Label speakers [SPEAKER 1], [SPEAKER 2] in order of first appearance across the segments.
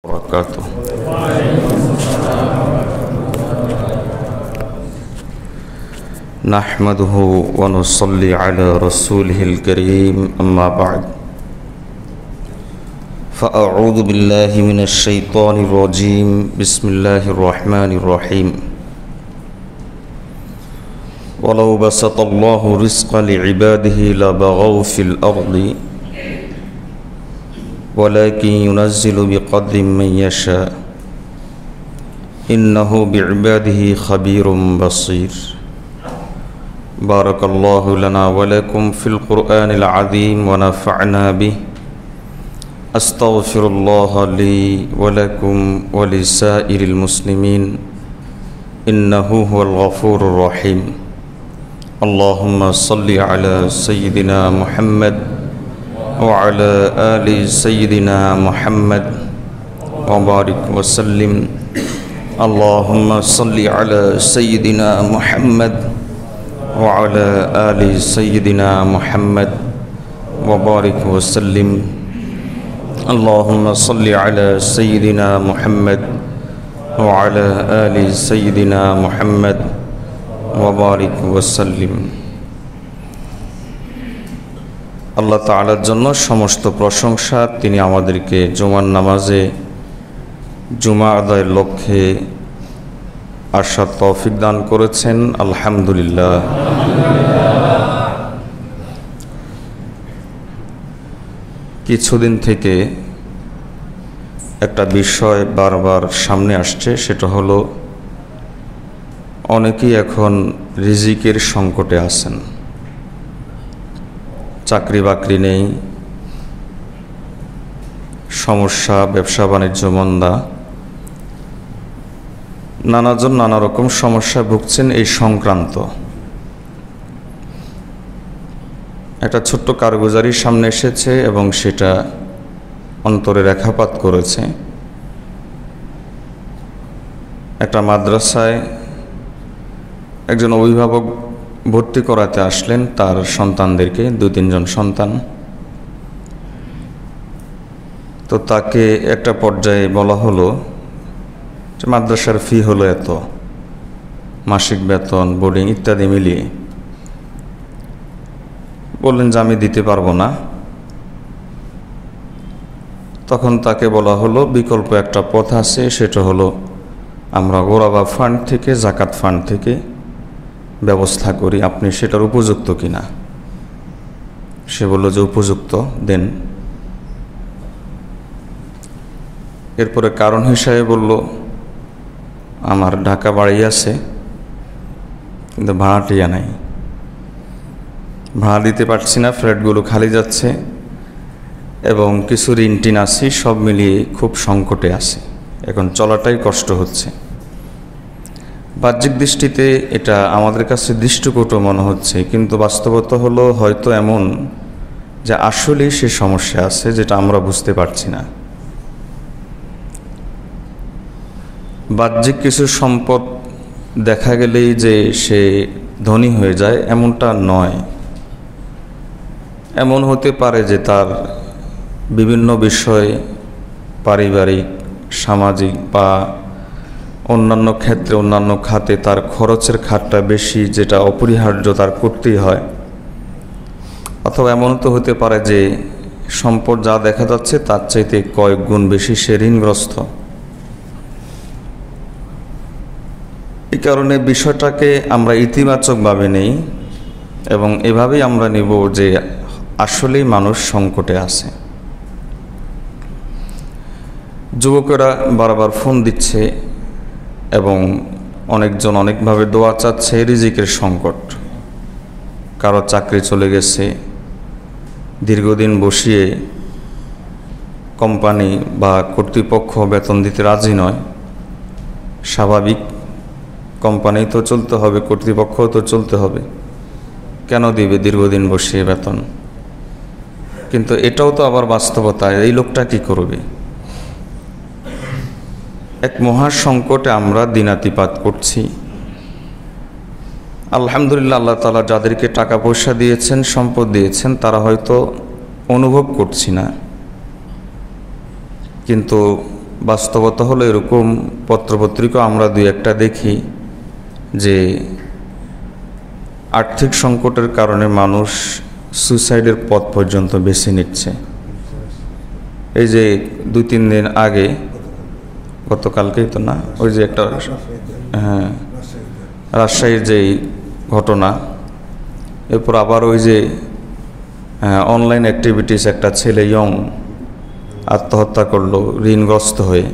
[SPEAKER 1] وبركاته. نحمده ونصلي على رسوله الكريم أما بعد فأعوذ بالله من الشيطان الرجيم بسم الله الرحمن الرحيم ولو بسط الله رزق لعباده لبغوا في الأرض ولكن ينزل بقدر من يشاء إنه بعباده خبير بصير. بارك الله لنا ولكم في القرآن العظيم ونفعنا به. أستغفر الله لي ولكم ولسائر المسلمين إنه هو الغفور الرحيم. اللهم صل على سيدنا محمد وعلى آل سيدنا محمد وبارك وسلم. اللهم صل على سيدنا محمد وعلى آل سيدنا محمد وبارك وسلم. اللهم صل على سيدنا محمد وعلى آل سيدنا محمد وبارك وسلم. আল্লাহ তাআলার জন্য সমস্ত প্রশংসা, তিনি আমাদেরকে জুমার নামাজে জুমা আদায়ের লক্ষ্যে আসার তৌফিক দান করেছেন। আলহামদুলিল্লাহ। কিছুদিন থেকে একটা বিষয় বারবার সামনে আসছে, সেটা হলো অনেকেই এখন রিজিকের সংকটে আছেন। চাকরি বাকরি নেই, সমস্যা, ব্যবসা বাণিজ্য মন্দা, নানাজন নানা রকম সমস্যা ভুগছেন। এই সংক্রান্ত একটা ছোট্ট কারগুজারি সামনে এসেছে এবং সেটা অন্তরে রেখাপাত করেছে। একটা মাদ্রাসায় একজন অভিভাবক ভর্তি করাতে আসলেন তার সন্তানদেরকে, 2-3 সন্তান। তো তাকে একটা পর্যায়ে বলা হলো যে মাদ্রাসার ফি হলো এত, মাসিক বেতন, বোর্ডিং ইত্যাদি মিলিয়ে। বললেন যে আমি দিতে পারবো না। তখন তাকে বলা হলো বিকল্প একটা পথ আছে, সেটা হলো আমরা গোরাবা ফান্ড থেকে, জাকাত ফান্ড থেকে ব্যবস্থা করি, আপনি সেটার উপযুক্ত কিনা। সে বলল যে উপযুক্ত, দেন। এরপরে কারণ হিসাবে বলল আমার ঢাকা বাড়ি আছে কিন্তু ভাড়াটিয়া নাই, ভাড়া দিতে পারছি না, ফ্ল্যাটগুলো খালি যাচ্ছে এবং কিছু ঋণ টিন আছে, সব মিলিয়ে খুব সংকটে আছে, এখন চলাটাই কষ্ট হচ্ছে। বাহ্যিক দৃষ্টিতে এটা আমাদের কাছে দৃষ্টিকটু মনে হচ্ছে, কিন্তু বাস্তবতা হলো হয়তো এমন যে আসলেই সে সমস্যা আছে যেটা আমরা বুঝতে পারছি না। বাহ্যিক কিছু সম্পদ দেখা গেলেই যে সে ধনী হয়ে যায় এমনটা নয়। এমন হতে পারে যে তার বিভিন্ন বিষয়ে, পারিবারিক, সামাজিক বা অন্যান্য ক্ষেত্রে, অন্যান্য খাতে তার খরচের খাতটা বেশি, যেটা অপরিহার্য তার করতেই হয়। অথবা এমন তো হতে পারে যে সম্পদ যা দেখা যাচ্ছে তার চাইতে কয়েক গুণ বেশি সে ঋণগ্রস্ত। এই কারণে বিষয়টাকে আমরা ইতিবাচকভাবে নেই এবং এভাবেই আমরা নেব যে আসলেই মানুষ সংকটে আছে। যুবকেরা বারবার ফোন দিচ্ছে এবং অনেকজন অনেকভাবে দোয়া চাচ্ছে। রিজিকের সংকট, কারো চাকরি চলে গেছে, দীর্ঘদিন বসিয়ে কোম্পানি বা কর্তৃপক্ষ বেতন দিতে রাজি নয়। স্বাভাবিক, কোম্পানি তো চলতে হবে, কর্তৃপক্ষও তো চলতে হবে, কেন দিবে দীর্ঘদিন বসিয়ে বেতন? কিন্তু এটাও তো আবার বাস্তবতা, এই লোকটা কি করবে? এক মহা সংকটে আমরা দিনাতিপাত করছি। আলহামদুলিল্লাহ, আল্লাহ তাআলা যাদেরকে টাকা পয়সা দিয়েছেন, সম্পদ দিয়েছেন, তারা হয়তো অনুভব করছি না, কিন্তু বাস্তবতা হলো এরকম, পত্রপত্রিকা আমরা দুই একটা দেখি যে আর্থিক সংকটের কারণে মানুষ সুইসাইডের পথ পর্যন্ত বেছে নিচ্ছে। এই যে 2-3 দিন আগে, গতকালকেই তো না, ওই যে একটা রাজশাহীর যেই ঘটনা, এরপর আবার ওই যে অনলাইন অ্যাক্টিভিটিস একটা ছেলে ইয়ং আত্মহত্যা করলো ঋণগ্রস্ত হয়ে।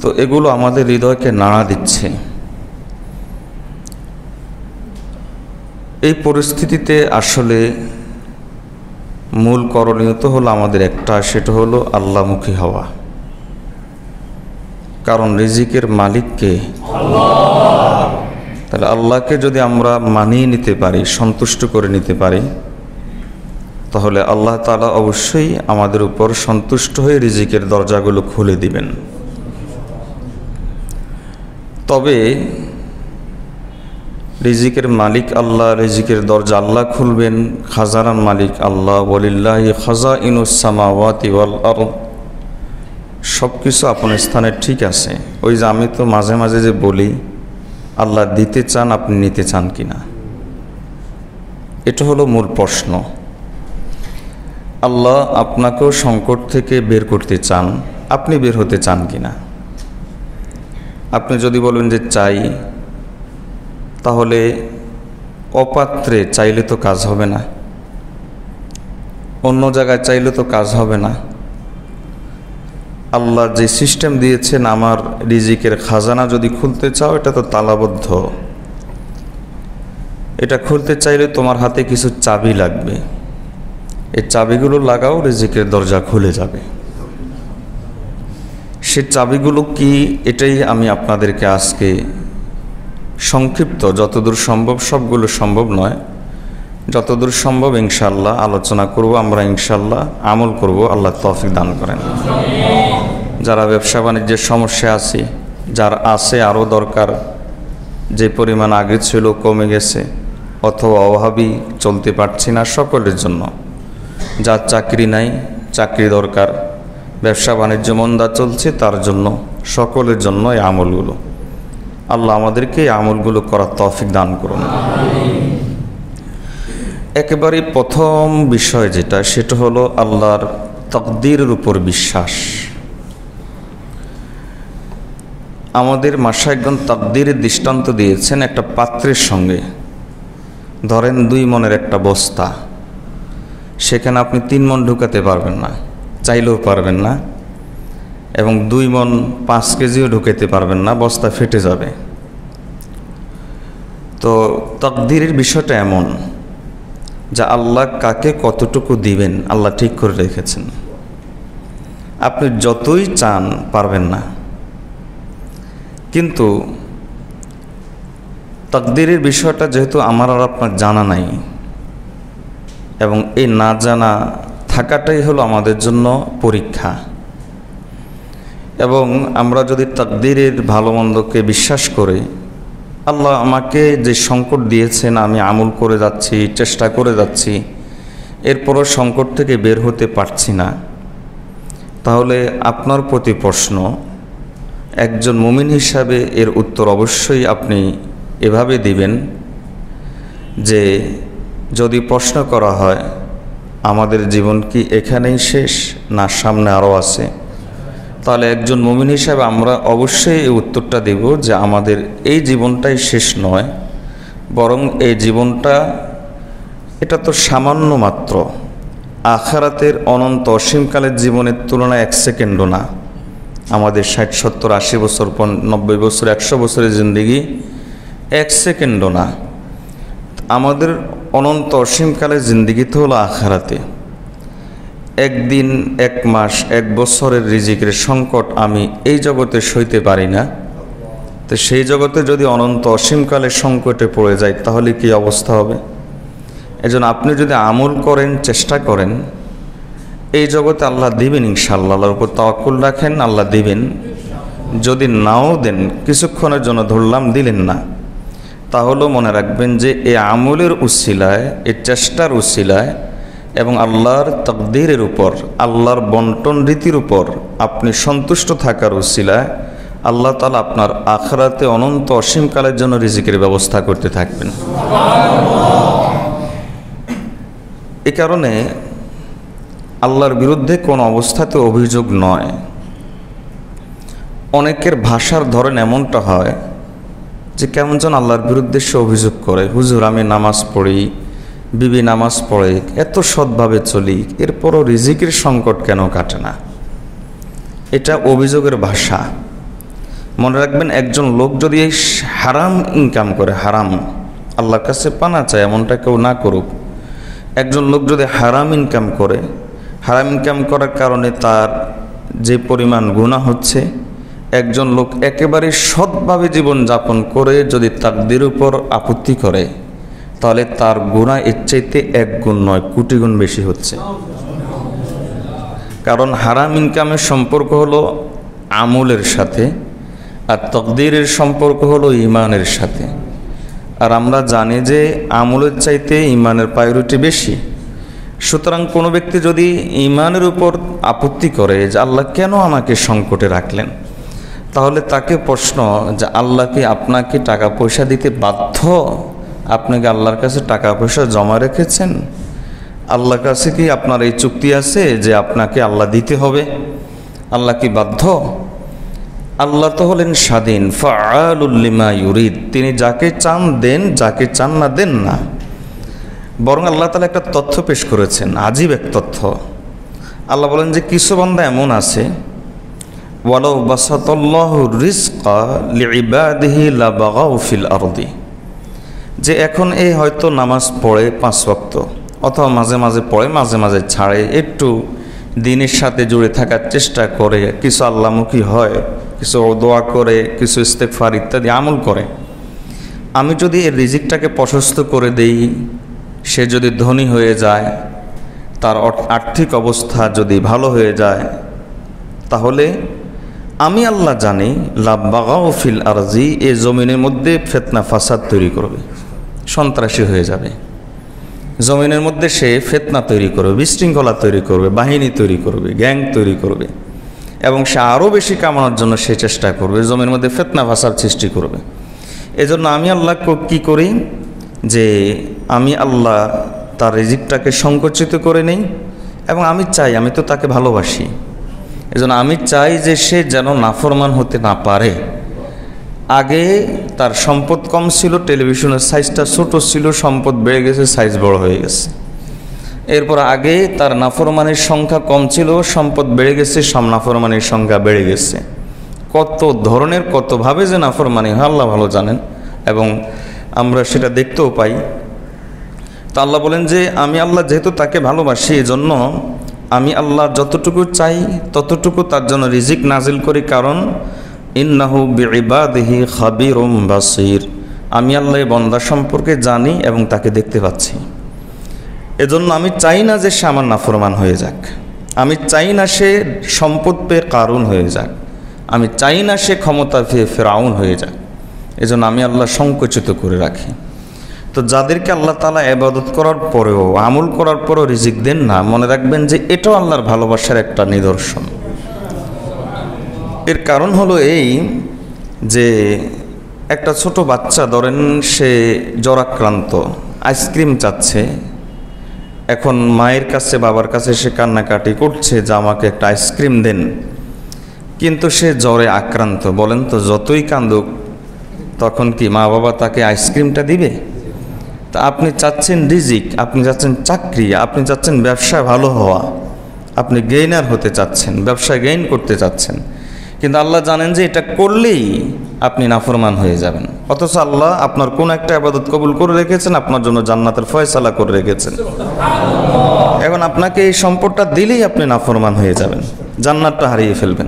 [SPEAKER 1] তো এগুলো আমাদের হৃদয়কে নাড়া দিচ্ছে। এই পরিস্থিতিতে আসলে মূল করণীয় তো হলো আমাদের একটা, সেটা হলো আল্লাহমুখী হওয়া। কারণ রিজিকের মালিক কে? আল্লাহ। তাহলে আল্লাহকে যদি আমরা মানিয়ে নিতে পারি, সন্তুষ্ট করে নিতে পারি, তাহলে আল্লাহ তাআলা অবশ্যই আমাদের উপর সন্তুষ্ট হয়ে রিজিকের দরজাগুলো খুলে দিবেন। তবে রিজিকের মালিক আল্লাহ, রিজিকের দরজা আল্লাহ খুলবেন, খাজানার মালিক আল্লাহ। ওয়ালিল্লাহি খাজাইনুস সামাওয়াতি ওয়াল আরদ। সব কিছু আপন স্থানে ঠিক আছে। ওই যে আমি তো মাঝে মাঝে যে বলি, আল্লাহ দিতে চান, আপনি নিতে চান কিনা, এটা হলো মূল প্রশ্ন। আল্লাহ আপনাকেও সংকট থেকে বের করতে চান, আপনি বের হতে চান কিনা। আপনি যদি বলেন যে চাই, তাহলে অপাত্রে চাইলে তো কাজ হবে না, অন্য জায়গায় চাইলে তো কাজ হবে না। আল্লাহ যে সিস্টেম দিয়েছেন, আমার রিজিকের খাজানা যদি খুলতে চাও, এটা তো তালাবদ্ধ। এটা খুলতে চাইলে তোমার হাতে কিছু চাবি লাগবে, এই চাবিগুলো লাগাও, রিজিকের দরজা খুলে যাবে। সে চাবিগুলো কি, এটাই আমি আপনাদেরকে আজকে সংক্ষিপ্ত, যতদূর সম্ভব, সবগুলো সম্ভব নয়, যতদূর সম্ভব ইনশাআল্লাহ আলোচনা করব। আমরা ইনশাআল্লাহ আমল করব, আল্লাহ তৌফিক দান করেন। যারা ব্যবসা বাণিজ্যের সমস্যা আছে, যার আছে আরও দরকার, যে পরিমাণ আগে ছিল কমে গেছে, অথবা অভাবী চলতে পারছি না, সকলের জন্য। যার চাকরি নাই, চাকরি দরকার, ব্যবসা বাণিজ্য মন্দা চলছে, তার জন্য, সকলের জন্য এই আমলগুলো। আল্লাহ আমাদেরকে এই আমলগুলো করার তৌফিক দান করুন। একেবারে প্রথম বিষয় যেটা, সেটা হলো আল্লাহর তাকদীরের উপর বিশ্বাস। আমাদের মাশায়েখগণ তাকদীরের দৃষ্টান্ত দিয়েছেন একটা পাত্রের সঙ্গে। ধরেন 2 মনের একটা বস্তা, সেখানে আপনি 3 মন ঢুকাতে পারবেন না, চাইলেও পারবেন না, এবং 2 মন 5 কেজিও ঢুকাতে পারবেন না, বস্তা ফেটে যাবে। তো তাকদীরের বিষয়টা এমন যে আল্লাহ কাকে কতটুকু দিবেন আল্লাহ ঠিক করে রেখেছেন। আপনি যতই চান পারবেন না, কিন্তু তাকদীরের বিষয়টা যেহেতু আমার আর আপনার জানা নাই, এবং এই না জানা থাকাটাই হলো আমাদের জন্য পরীক্ষা। এবং আমরা যদি তাকদীরের ভালো মন্দকে বিশ্বাস করি, আল্লাহ আমাকে যে সংকট দিয়েছেন, আমি আমল করে যাচ্ছি, চেষ্টা করে যাচ্ছি, এরপরও সংকট থেকে বের হতে পারছি না, তাহলে আপনার প্রতি প্রশ্ন, একজন মুমিন হিসাবে এর উত্তর অবশ্যই আপনি এভাবে দিবেন যে, যদি প্রশ্ন করা হয় আমাদের জীবন কি এখানেই শেষ না সামনে আরও আছে, তাহলে একজন মুমিন হিসাবে আমরা অবশ্যই এই উত্তরটা দেব যে আমাদের এই জীবনটাই শেষ নয়, বরং এই জীবনটা, এটা তো সামান্য মাত্র। আখিরাতের অনন্ত অসীমকালের জীবনের তুলনায় 1 সেকেন্ডও না। আমাদের 60, 70, 80 বছর, 90 বছর, 100 বছরের জিন্দেগি 1 সেকেন্ডও না। আমাদের অনন্ত অসীমকালের জিন্দেগিতে হলো আখিরাতে। 1 দিন, 1 মাস, 1 বছরের রিজিকের সংকট আমি এই জগতে সইতে পারি না, তো সেই জগতে যদি অনন্ত অসীমকালের সংকটে পড়ে যায়, তাহলে কি অবস্থা হবে? এজন্য আপনি যদি আমল করেন, চেষ্টা করেন, এই জগতে আল্লাহ দিবেন ইনশাআল্লাহ। আল্লাহর উপর তাওয়াক্কুল রাখেন, আল্লাহ দিবেন। যদি নাও দেন, কিছুক্ষণের জন্য ধরলাম দিলেন না, তাহলেও মনে রাখবেন যে এই আমলের উসিলায়, এই চেষ্টার উসিলায় এবং আল্লাহর তাকদীরের উপর, আল্লাহর বন্টন রীতির উপর আপনি সন্তুষ্ট থাকার উসিলায় আল্লাহ তাআলা আপনার আখিরাতে অনন্ত অসীমকালের জন্য রিজিকের ব্যবস্থা করতে থাকবেন। এ কারণে আল্লাহর বিরুদ্ধে কোনো অবস্থাতে অভিযোগ নয়। অনেকের ভাষার ধরেন এমনটা হয় যে কেমন যেন আল্লাহর বিরুদ্ধে সে অভিযোগ করে, হুজুর আমি নামাজ পড়ি, বিবি নামাজ পড়ে, এত সৎভাবে চলি, এরপরও রিজিকের সংকট কেন কাটে না। এটা অভিযোগের ভাষা। মনে রাখবেন, একজন লোক যদি এই হারাম ইনকাম করে, হারাম আল্লাহর কাছে পানা চায়, এমনটা কেউ না করুক। একজন লোক যদি হারাম ইনকাম করে, হারাম ইনকাম করার কারণে তার যে পরিমাণ গুনাহ হচ্ছে, একজন লোক একেবারে সৎভাবে জীবন যাপন করে যদি তাকদীরের উপর আপত্তি করে, তাহলে তার গুনাহ এর চাইতে 1 গুণ নয়, কোটি গুণ বেশি হচ্ছে। কারণ হারাম ইনকামের সম্পর্ক হলো আমলের সাথে, আর তাকদীরের সম্পর্ক হলো ঈমানের সাথে। আর আমরা জানি যে আমলের চাইতে ঈমানের প্রায়োরিটি বেশি। সুতরাং কোনো ব্যক্তি যদি ঈমানের উপর আপত্তি করে যে আল্লাহ কেন আমাকে সংকটে রাখলেন, তাহলে তাকে প্রশ্ন যে আল্লাহ কি আপনাকে টাকা পয়সা দিতে বাধ্য? আপনি কি আল্লাহর কাছে টাকা পয়সা জমা রেখেছেন? আল্লাহর কাছে কি আপনার এই চুক্তি আছে যে আপনাকে আল্লাহ দিতে হবে? আল্লাহ কি বাধ্য? আল্লাহ তো হলেন স্বাধীন, ফাআলুল লিমা ইউরিদ। তিনি যাকে চান দেন, যাকে চান না দেন না। বরং আল্লাহ তাআলা একটা তথ্য পেশ করেছেন, আজীব এক তথ্য। আল্লাহ বলেন যে কিছু বান্দা এমন আছে, ওয়ালাউ বাসাতাল্লাহু রিজকা লিইবাদিহি লাবাগাউ ফিল আরদি, যে এখন এই হয়তো নামাজ পড়ে 5 ওয়াক্ত, অথবা মাঝে মাঝে পড়ে, মাঝে মাঝে ছাড়ে, একটু দিনের সাথে জুড়ে থাকার চেষ্টা করে, কিছু আল্লাহমুখী হয়, কিছু দোয়া করে, কিছু ইস্তেগফার ইত্যাদি আমল করে। আমি যদি এর রিজিকটাকে প্রশস্ত করে দেই, সে যদি ধনী হয়ে যায়, তার আর্থিক অবস্থা যদি ভালো হয়ে যায়, তাহলে আমি আল্লাহ জানি লাবাগাউ ফিল আরজি, এই জমিনের মধ্যে ফিতনা ফাসাদ তৈরি করবে, সন্ত্রাসী হয়ে যাবে। জমিনের মধ্যে সে ফিতনা তৈরি করবে, বিশৃঙ্খলা তৈরি করবে, বাহিনী তৈরি করবে, গ্যাং তৈরি করবে, এবং সে আরও বেশি কামানোর জন্য সে চেষ্টা করবে, জমির মধ্যে ফিতনা ফাসাদ সৃষ্টি করবে। এজন্য আমি আল্লাহ কি করি যে আমি আল্লাহ তার রিজিকটাকে সংকুচিত করে নেই, এবং আমি চাই, আমি তো তাকে ভালোবাসি, এজন্য আমি চাই যে সে যেন নাফরমান হতে না পারে। আগে তার সম্পদ কম ছিল, টেলিভিশনের সাইজটা ছোট ছিল, সম্পদ বেড়ে গেছে, সাইজ বড় হয়ে গেছে। এরপর আগে তার নাফরমানের সংখ্যা কম ছিল, সম্পদ বেড়ে গেছে, নাফরমানের সংখ্যা বেড়ে গেছে। কত ধরনের কতভাবে যে নাফরমানি হয় আল্লাহ ভালো জানেন, এবং আমরা সেটা দেখতেও পাই। তা আল্লাহ বলেন যে আমি আল্লাহ যেহেতু তাকে ভালোবাসি, এজন্য আমি আল্লাহ যতটুকু চাই ততটুকু তার জন্য রিজিক নাজিল করি। কারণ ইন্নাহু বিইবাদিহি খাবিরুম বাসীর, আমি আল্লাহ বান্দা সম্পর্কে জানি এবং তাকে দেখতে পাচ্ছি। এজন্য আমি চাই না যে সে আমার নাফরমান হয়ে যাক, আমি চাই না সে সম্পদ পেয়ে কারুন হয়ে যাক, আমি চাই না সে ক্ষমতা পেয়ে ফেরাউন হয়ে যাক। এজন্য আমি আল্লাহ সংকুচিত করে রাখি। তো যাদেরকে আল্লাহ তাআলা ইবাদত করার পরেও, আমল করার পরেও রিজিক দেন না, মনে রাখবেন যে এটাও আল্লাহর ভালোবাসার একটা নিদর্শন। এর কারণ হলো এই যে একটা ছোট বাচ্চা ধরেন সে জ্বরাক্রান্ত, আইসক্রিম চাচ্ছে, এখন মায়ের কাছে বাবার কাছে সে কান্নাকাটি করছে যে আমাকে একটা আইসক্রিম দেন, কিন্তু সে জ্বরে আক্রান্ত। বলেন তো, যতই কান্দুক তখন কি মা বাবা তাকে আইসক্রিমটা দিবে? তা আপনি চাচ্ছেন রিজিক, আপনি চাচ্ছেন চাকরি, আপনি চাচ্ছেন ব্যবসায় ভালো হওয়া, আপনি গেইনার হতে চাচ্ছেন, ব্যবসায় গেইন করতে চাচ্ছেন, কিন্তু আল্লাহ জানেন যে এটা করলেই আপনি নাফরমান হয়ে যাবেন। অথচ আল্লাহ আপনার কোন একটা ইবাদত কবুল করে রেখেছেন, আপনার জন্য জান্নাতের ফয়সালা করে রেখেছেন। এখন আপনাকে এই সম্পদটা দিলেই আপনি নাফরমান হয়ে যাবেন, জান্নাতটা হারিয়ে ফেলবেন।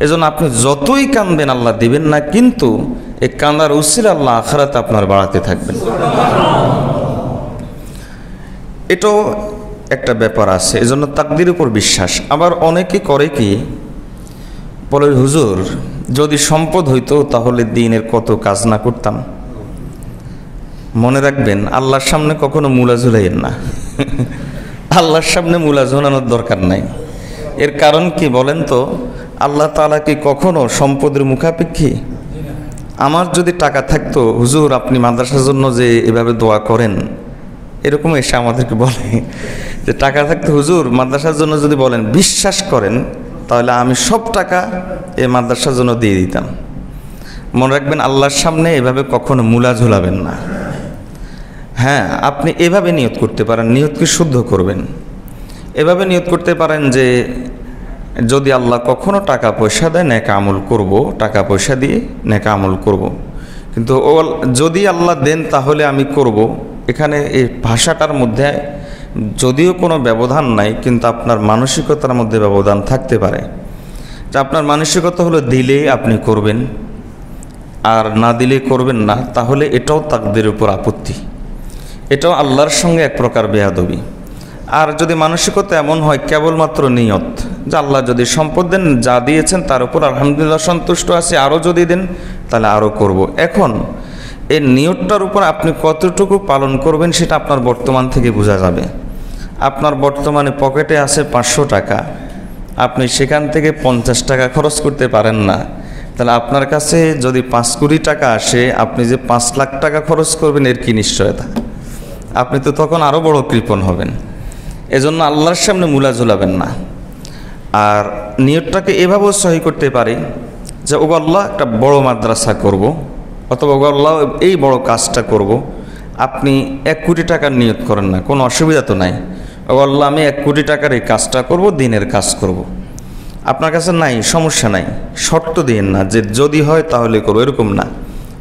[SPEAKER 1] এজন্য আপনি যতই কাঁদবেন আল্লাহ দিবেন না, কিন্তু এই কান্দার উসিলা আল্লাহ আখিরাতে আপনার বাড়াতে থাকবেন। এটাও একটা ব্যাপার আছে, এজন্য তাকদীরের উপর বিশ্বাস। আবার অনেকে করে কি, বলে হুজুর যদি সম্পদ হইতো তাহলে দিনের কত কাজ না করতাম। মনে রাখবেন আল্লাহর সামনে কখনো মুলা ঝুলাইয়েন না। আল্লাহর সামনে মুলা ঝোলানোর দরকার নাই। এর কারণ কি বলেন তো? আল্লাহ তাআলা কি কখনো সম্পদের মুখাপেক্ষী? আমার যদি টাকা থাকতো, হুজুর আপনি মাদ্রাসার জন্য যে এভাবে দোয়া করেন, এরকম এসে আমাদেরকে বলে যে টাকা থাকতো হুজুর মাদ্রাসার জন্য যদি বলেন, বিশ্বাস করেন তাহলে আমি সব টাকা এই মাদ্রাসার জন্য দিয়ে দিতাম। মনে রাখবেন, আল্লাহর সামনে এভাবে কখনো মুলা ঝুলাবেন না। হ্যাঁ, আপনি এভাবে নিয়ত করতে পারেন, নিয়তকে শুদ্ধ করবেন। এভাবে নিয়ত করতে পারেন যে যদি আল্লাহ কখনো টাকা পয়সা দেয়, নেক আমল করব, টাকা পয়সা দিয়ে নেক আমল করব। কিন্তু যদি আল্লাহ দেন তাহলে আমি করব। এখানে এই ভাষাটার মধ্যে যদিও কোনো ব্যবধান নাই, কিন্তু আপনার মানসিকতার মধ্যে ব্যবধান থাকতে পারে। যে আপনার মানসিকতা হলো দিলে আপনি করবেন, আর না দিলে করবেন না, তাহলে এটাও তাকদীরের উপর আপত্তি, এটাও আল্লাহর সঙ্গে এক প্রকার বেয়াদবি। আর যদি মানসিকতা এমন হয় কেবলমাত্র নিয়ত যে আল্লাহ যদি সম্পদ দেন, যা দিয়েছেন তার উপর আলহামদুলিল্লাহ সন্তুষ্ট আছে, আরও যদি দেন তাহলে আরও করব। এখন এই নিয়তটার উপর আপনি কতটুকু পালন করবেন সেটা আপনার বর্তমান থেকে বোঝা যাবে। আপনার বর্তমানে পকেটে আছে 500 টাকা, আপনি সেখান থেকে 50 টাকা খরচ করতে পারেন না, তাহলে আপনার কাছে যদি 5 কোটি টাকা আসে, আপনি যে 5 লাখ টাকা খরচ করবেন এর কি নিশ্চয়তা? আপনি তো তখন আরও বড় কৃপণ হবেন। এজন্য আল্লাহর সামনে মুলা ঝুলাবেন না। আর নিয়তটাকে এভাবেও সহি করতে পারি যে ওগো আল্লাহ একটা বড় মাদ্রাসা করব, অথবা ওগো আল্লাহ এই বড় কাজটা করব। আপনি 1 কোটি টাকার নিয়ত করেন না, কোনো অসুবিধা তো নাই। ওগো আল্লাহ আমি 1 কোটি টাকার এই কাজটা করব, দিনের কাজ করব। আপনার কাছে নাই, সমস্যা নাই, শর্ত দিন না যে যদি হয় তাহলে করবো, এরকম না।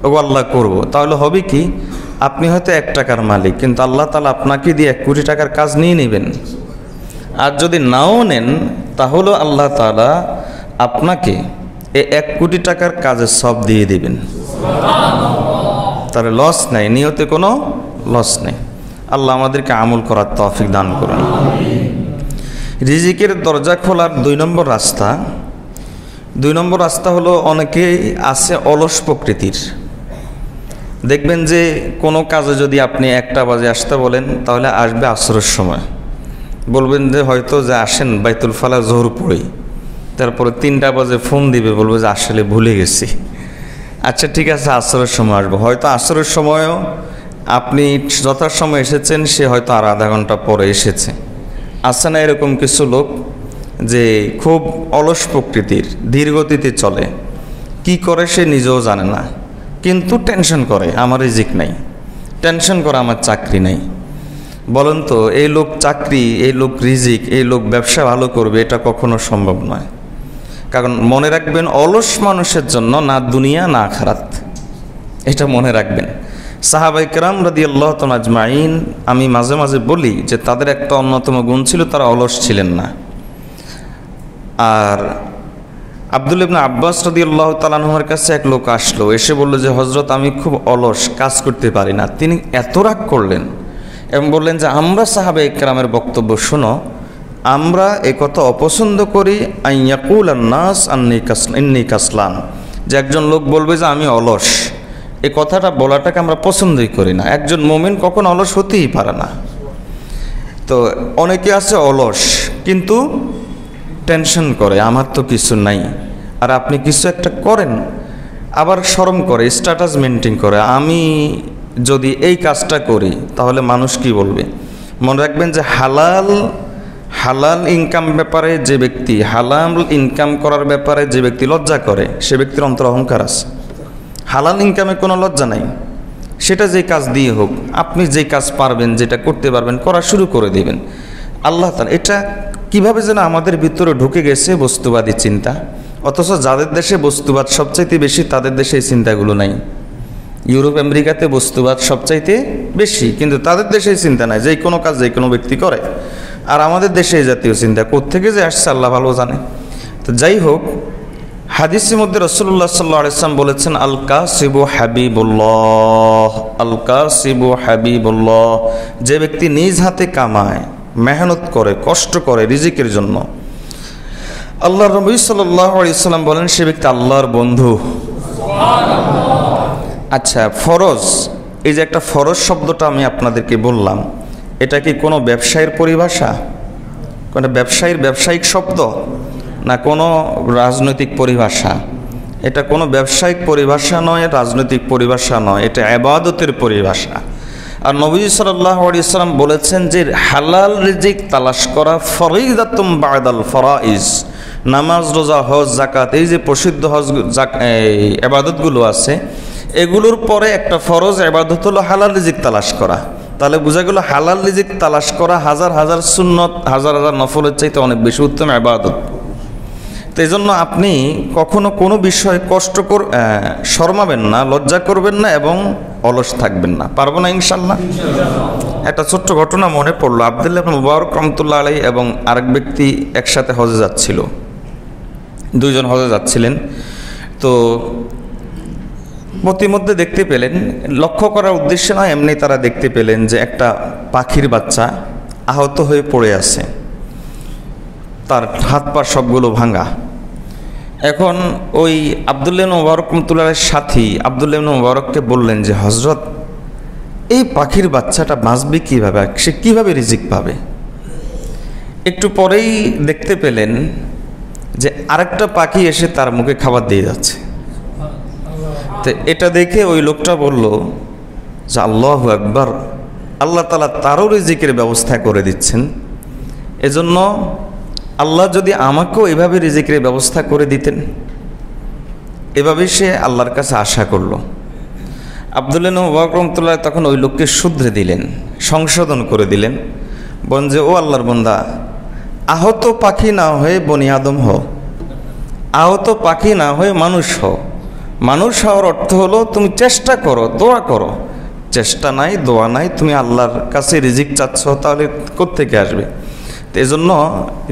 [SPEAKER 1] ওগো আল্লাহ করব, তাহলে হবে কি? আপনি হয়তো 1 টাকার মালিক, কিন্তু আল্লাহ তাআলা আপনাকে দিয়ে 1 কোটি টাকার কাজ নিয়ে নেবেন। আর যদি নাও নেন তাহলেও আল্লাহ তাআলা আপনাকে এই 1 কোটি টাকার কাজের সব দিয়ে দেবেন। তাহলে লস নাই, নিয়তে কোনো লস নেই। আল্লাহ আমাদেরকে আমল করার তৌফিক দান করুন। রিজিকের দরজা খোলার 2 নম্বর রাস্তা, 2 নম্বর রাস্তা হলো অনেকেই আছে অলস প্রকৃতির। দেখবেন যে কোনো কাজে যদি আপনি 1টা বাজে আসতে বলেন, তাহলে আসবে আসরের সময়। বলবেন যে হয়তো যে আসেন বাইতুল ফালা জোহর পড়ি, তারপরে 3টা বাজে ফোন দিবে, বলবে যে আসলে ভুলে গেছি। আচ্ছা ঠিক আছে, আসরের সময় আসবো। হয়তো আসরের সময়ও আপনি যথাসময় এসেছেন, সে হয়তো আর আধা ঘন্টা পরে এসেছে। আছে না এরকম কিছু লোক যে খুব অলস প্রকৃতির, ধীর গতিতে চলে, কি করে সে নিজেও জানে না, কিন্তু টেনশন করে আমার রিজিক নাই, টেনশন করে আমার চাকরি নাই। বলেন তো, এই লোক চাকরি, এই লোক রিজিক, এই লোক ব্যবসা ভালো করবে, এটা কখনো সম্ভব নয়। কারণ মনে রাখবেন, অলস মানুষের জন্য না দুনিয়া না আখিরাত, এটা মনে রাখবেন। সাহাবায়ে কেরাম রাদিয়াল্লাহু তাআলা আজমাইন, আমি মাঝে মাঝে বলি যে তাদের একটা অন্যতম গুণ ছিল, তারা অলস ছিলেন না। আর আব্দুল্লাহ ইবনে আব্বাস রাদিয়াল্লাহু তাআলা আনহুর কাছে এক লোক আসলো, এসে বলল যে হযরত আমি খুব অলস, কাজ করতে পারি না। তিনি এত রাগ করলেন এবং বললেন যে আমরা সাহাবায়ে কেরামের বক্তব্য শোনো, আমরা একথা অপছন্দ করি আইয়াকুলান নাস আন্নী কাসলান, যে একজন লোক বলবে যে আমি অলস, এই কথাটা বলাটাকে আমরা পছন্দই করি না। একজন মুমিন কখন অলস হতেই পারে না। তো অনেকে আছে অলস, কিন্তু টেনশন করে আমার তো কিছু নাই। আর আপনি কিছু একটা করেন, আবার শরম করে, স্ট্যাটাস মেনটেন করে, আমি যদি এই কাজটা করি তাহলে মানুষ কি বলবে। মনে রাখবেন যে হালাল ইনকাম ব্যাপারে যে ব্যক্তি, হালাল ইনকাম করার ব্যাপারে যে ব্যক্তি লজ্জা করে, সে ব্যক্তির অন্তর অহংকার আছে। হালাল ইনকামে কোনো লজ্জা নাই, সেটা যে কাজ দিয়ে হোক, আপনি যে কাজ পারবেন, যেটা করতে পারবেন, করা শুরু করে দিবেন। আল্লাহ তাআলা এটা কিভাবে যেন আমাদের ভিতরে ঢুকে গেছে, বস্তুবাদী চিন্তা। অথচ যাদের দেশে বস্তুবাদ সবচাইতে বেশি, তাদের দেশে এই চিন্তাগুলো নাই। ইউরোপ আমেরিকাতে বস্তুবাদ সবচাইতে বেশি, কিন্তু তাদের দেশে এই চিন্তা নাই, যে কোনো কাজ যে কোনো ব্যক্তি করে। আর আমাদের দেশে এই জাতীয় চিন্তা কোত্থেকে যে আসছে আল্লাহ ভালো জানে। তো যাই হোক, হাদিসের মধ্যে রাসূলুল্লাহ সাল্লাল্লাহু আলাইহি ওয়াসাল্লাম বলেছেন, আল কাসিবু হাবিবুল্লাহ, আল কাসিবু হাবিবুল্লাহ, যে ব্যক্তি নিজ হাতে কামায়, মেহনত করে, কষ্ট করে রিজিকের জন্য, আল্লাহর নবী সাল্লাল্লাহু আলাইহি ওয়াসাল্লাম বলেন সে ব্যক্তি আল্লাহর বন্ধু। সুবহানাল্লাহ। আচ্ছা, ফরজ, এই যে একটা ফরজ শব্দটা আমি আপনাদেরকে বললাম, এটা কি কোনো ব্যবসায়ের পরিভাষা, কোনো ব্যবসায়িক শব্দ, না কোনো রাজনৈতিক পরিভাষা? এটা কোনো ব্যবসায়িক পরিভাষা নয়, রাজনৈতিক পরিভাষা নয়, এটা ইবাদতের পরিভাষা। আর নবী সাল্লাল্লাহু আলাইহি ওয়াসাল্লাম বলেছেন যে হালাল রিজিক তালাশ করা ফরিদাতুম বাদাল ফরাইজ, নামাজ, রোজা, হজ, যাকাত, এই যে প্রসিদ্ধ হজ ইবাদতগুলো আছে, এগুলোর পরে একটা ফরজ ইবাদত হলো হালাল রিজিক তালাশ করা। তাহলে বোঝা গেল হালাল রিজিক তালাশ করা হাজার হাজার সুন্নত, হাজার হাজার নফলের চাইতে অনেক বেশি উত্তম ইবাদত। তো এই জন্য আপনি কখনো কোনো বিষয়ে শরমাবেন না, লজ্জা করবেন না এবং অলস থাকবেন না। পারবো না ইনশাল্লাহ? একটা ছোট্ট ঘটনা মনে পড়লো। আব্দুল্লাহ ইবনে মুবারক রহমতুল্লাহ আলাইহি এবং আরেক ব্যক্তি একসাথে হজে যাচ্ছিল, দুইজন হজে যাচ্ছিলেন। তো প্রতিমধ্যে দেখতে পেলেন, লক্ষ্য করার উদ্দেশ্যে নয়, এমনি তারা দেখতে পেলেন যে একটা পাখির বাচ্চা আহত হয়ে পড়ে আছে, তার হাত পা সবগুলো ভাঙা। এখন ওই আব্দুল্লাহ ইবনে মুবারক রহমতুল্লাহর সাথী আব্দুল্লাহ ইবনে মুবারককে বললেন যে হযরত, এই পাখির বাচ্চাটা বাঁচবে কীভাবে, সে কীভাবে রিজিক পাবে? একটু পরেই দেখতে পেলেন যে আরেকটা পাখি এসে তার মুখে খাবার দিয়ে যাচ্ছে। তো এটা দেখে ওই লোকটা বলল যে আল্লাহু আকবার, আল্লাহ তাআলা তারও রিজিকের ব্যবস্থা করে দিচ্ছেন। এজন্য আল্লাহ যদি আমাকেও এভাবে রিজিকের ব্যবস্থা করে দিতেন, এভাবে সে আল্লাহর কাছে আশা করল। আব্দুল্লাহ ইবনে মুবারক রহমতুল্লাহ তখন ওই লোককে শুধরে দিলেন, সংশোধন করে দিলেন, বলেন যে ও আল্লাহর বান্দা, আহত পাখি না হয়ে বনি আদম হও, আহত পাখি না হয়ে মানুষ হও। মানুষ হওয়ার অর্থ হলো তুমি চেষ্টা করো, দোয়া করো। চেষ্টা নাই, দোয়া নাই, তুমি আল্লাহর কাছে রিজিক চাচ্ছ, তাহলে কোত্থেকে আসবে? তো এই জন্য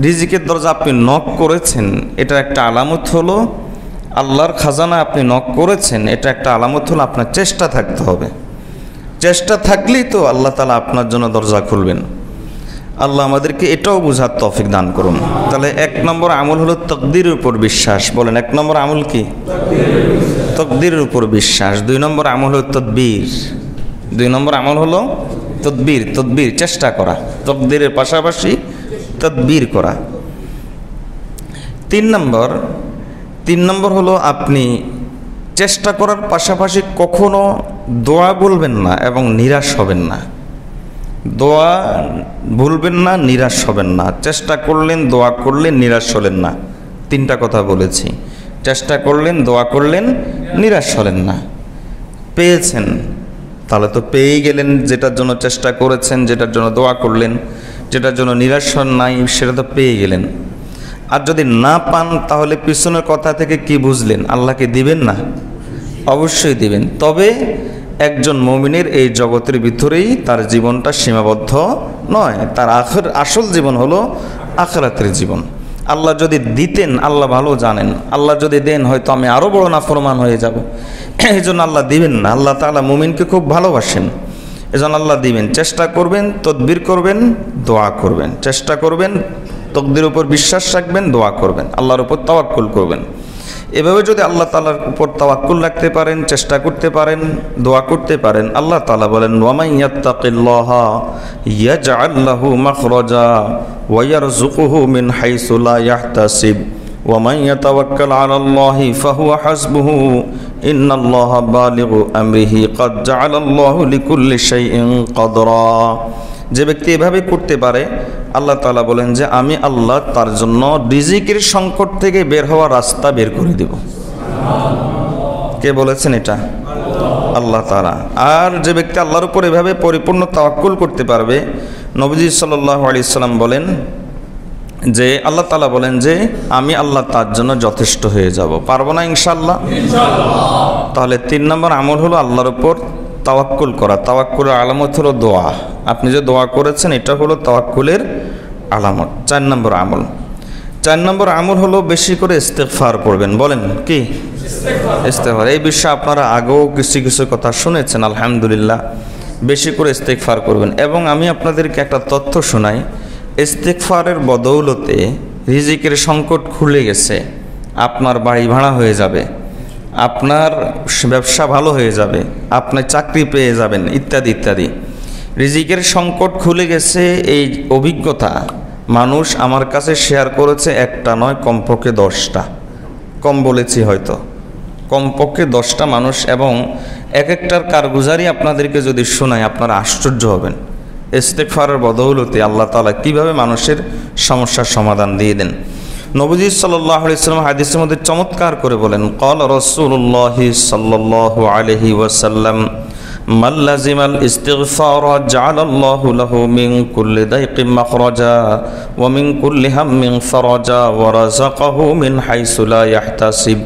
[SPEAKER 1] রিজিকের দরজা আপনি নক করেছেন, এটা একটা আলামত হলো আল্লাহর খাজানা আপনি নক করেছেন, এটা একটা আলামত হলো আপনার চেষ্টা থাকতে হবে। চেষ্টা থাকলেই তো আল্লাহ তাআলা আপনার জন্য দরজা খুলবেন। আল্লাহ আমাদেরকে এটাও বোঝার তৌফিক দান করুন। তাহলে 1 নম্বর আমল হলো তাকদীরের উপর বিশ্বাস। বলেন 1 নম্বর আমল কি? তাকদীরের উপর বিশ্বাস। 2 নম্বর আমল হলো তদবির। 2 নম্বর আমল হলো তদবির, চেষ্টা করা, তাকদীরের পাশাপাশি তদবির করা। 3 নম্বর হলো আপনি চেষ্টা করার পাশাপাশি কখনো দোয়া বলবেন না এবং নিরাশ হবেন না। দোয়া ভুলবেন না, নিরাশ হবেন না। চেষ্টা করলেন, দোয়া করলেন, নিরাশ হলেন না। 3টা কথা বলেছি। চেষ্টা করলেন, দোয়া করলেন, নিরাশ হলেন না। পেয়েছেন, তাহলে তো পেয়েই গেলেন। যেটার জন্য চেষ্টা করেছেন, যেটার জন্য দোয়া করলেন, যেটার জন্য নিরাশ হন নাই, সেটা তো পেয়ে গেলেন। আর যদি না পান, তাহলে পিছনের কথা থেকে কি বুঝলেন? আল্লাহকে দিবেন না? অবশ্যই দিবেন। তবে একজন মুমিনের এই জগতের ভিতরেই তার জীবনটা সীমাবদ্ধ নয়। তার আসল জীবন হলো আখিরাতের জীবন। আল্লাহ যদি দিতেন, আল্লাহ ভালো জানেন, আল্লাহ যদি দেন হয়তো আমি আরও বড় নাফরমান হয়ে যাব। এই জন্য আল্লাহ দিবেন না। আল্লাহ তাআলা মুমিনকে খুব ভালোবাসেন, এজন্য আল্লাহ দিবেন। চেষ্টা করবেন, তদবির করবেন, দোয়া করবেন। চেষ্টা করবেন, তকদিরের উপর বিশ্বাস রাখবেন, দোয়া করবেন, আল্লাহর উপর তাওয়াক্কুল করবেন। এভাবে যদি আল্লাহ তাআলার উপর তাওয়াক্কুল রাখতে পারেন, চেষ্টা করতে পারেন, দোয়া করতে পারেন, আল্লাহ তাআলা বলেন ওয়ামান ইয়াত্তাকিল্লাহা ইয়াজআল লাহু মাখরাজা ওয়া ইয়ারযুকুহু মিন হাইসু লা ইয়াহতাসিব ওয়ামান ইয়াতাওয়াক্কাল আলাল্লাহি ফাহুয়া হাসবুহু ইন্নাল্লাহা বালিগু আমরিহি ক্বাদ জাআলাল্লাহু লিকুল্লি শাইইন কদরা। যে ব্যক্তি এভাবে করতে পারে, আল্লাহ তাআলা বলেন যে আমি আল্লাহ তার জন্য রিজিকের সংকট থেকে বের হওয়ার রাস্তা বের করে দেব। কে বলেছেন এটা? আল্লাহ তাআলা। আর যে ব্যক্তি আল্লাহর উপর এভাবে পরিপূর্ণ তাওয়াক্কুল করতে পারবে, নবীজি সাল্লাল্লাহু আলাইহি সাল্লাম বলেন যে আল্লাহ তাআলা বলেন যে আমি আল্লাহ তার জন্য যথেষ্ট হয়ে যাব। পারবো না ইনশাআল্লাহ? তাহলে 3 নম্বর আমল হলো আল্লাহর উপর তাওয়াক্কুল করা। তাওয়াক্কুলের আলামত হলো দোয়া। আপনি যে দোয়া করেছেন, এটা হলো তাওয়াক্কুলের আলামত। 4 নম্বর আমল। 4 নম্বর আমল হলো বেশি করে ইস্তেগফার করবেন। বলেন কি? ইস্তেগফার। এই বিষয়ে আপনারা আগেও কিছু কথা শুনেছেন, আলহামদুলিল্লাহ। বেশি করে ইস্তেগফার করবেন। এবং আমি আপনাদেরকে একটা তথ্য শোনাই, ইস্তেগফারের বদৌলতে রিজিকের সংকট খুলে গেছে। আপনার বাড়ি ভাড়া হয়ে যাবে, আপনার ব্যবসা ভালো হয়ে যাবে, আপনি চাকরি পেয়ে যাবেন, ইত্যাদি ইত্যাদি। রিজিকের সংকট খুলে গেছে, এই অভিজ্ঞতা মানুষ আমার কাছে শেয়ার করেছে, একটা নয় কমপক্ষে 10টা, কম বলেছি হয়তো, কমপক্ষে 10টা মানুষ, এবং এক একটার কারগুজারি আপনাদেরকে যদি শোনায় আপনারা আশ্চর্য হবেন। ইস্তেগফারের বদৌলতে আল্লাহ তাআলা কীভাবে মানুষের সমস্যার সমাধান দিয়ে দেন। নবীজি সাল্লাল্লাহু আলাইহি ওয়াসাল্লাম হাদিসের মধ্যে চমৎকার করে বলেন, ক্বালা রাসূলুল্লাহ সাল্লাল্লাহু আলাইহি ওয়াসাল্লাম মান লাযিমাল ইস্তিগফারা জাআলাল্লাহু লাহু মিন কুল্লি দাইকিন মাখরাজা ওয়া মিন কুল্লি হাম্মিন ফারাজা ওয়া রাযাকাহু মিন হাইসু লা ইয়াহতাসিব।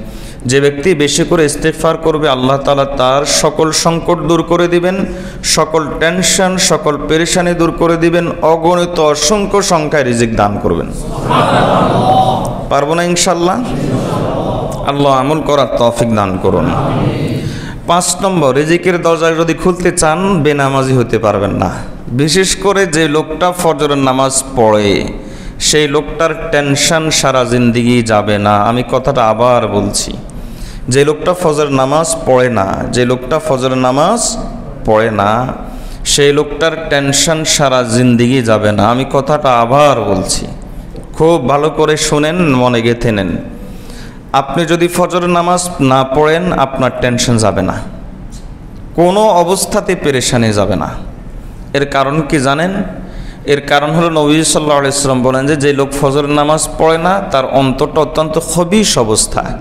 [SPEAKER 1] যে ব্যক্তি বেশি করে ইস্তেগফার করবে আল্লাহ তাআলা তার সকল সংকট দূর করে দিবেন, সকল টেনশন, সকল পেরেশানি দূর করে দিবেন, অগণিত অসংখ্য সংখ্যায় রিজিক দান করবেন। পারবো না ইনশাআল্লাহ? আল্লাহ আমল করার তৌফিক দান করুন। 5 নম্বর, রিজিকের দরজা যদি খুলতে চান বেনামাজি হতে পারবেন না। বিশেষ করে যে লোকটা ফজরের নামাজ পড়ে সেই লোকটার টেনশন সারা জিন্দেগি যাবে না। আমি কথাটা আবার বলছি, যে লোকটা ফজরের নামাজ পড়ে না, যে লোকটা ফজরের নামাজ পড়ে না সেই লোকটার টেনশন সারা জিন্দেগি যাবে না। আমি কথাটা আবার বলছি, খুব ভালো করে শুনেন, মনে গেঁথে নেন। আপনি যদি ফজরের নামাজ না পড়েন আপনার টেনশন যাবে না, কোনো অবস্থাতে পেরেশানি যাবে না। এর কারণ কি জানেন? এর কারণ হলো নবী সাল্লাল্লাহু আলাইহি ওয়াসাল্লাম বলেন যে যে লোক ফজরের নামাজ পড়ে না তার অন্তরটা অত্যন্ত খবিশ অবস্থায়,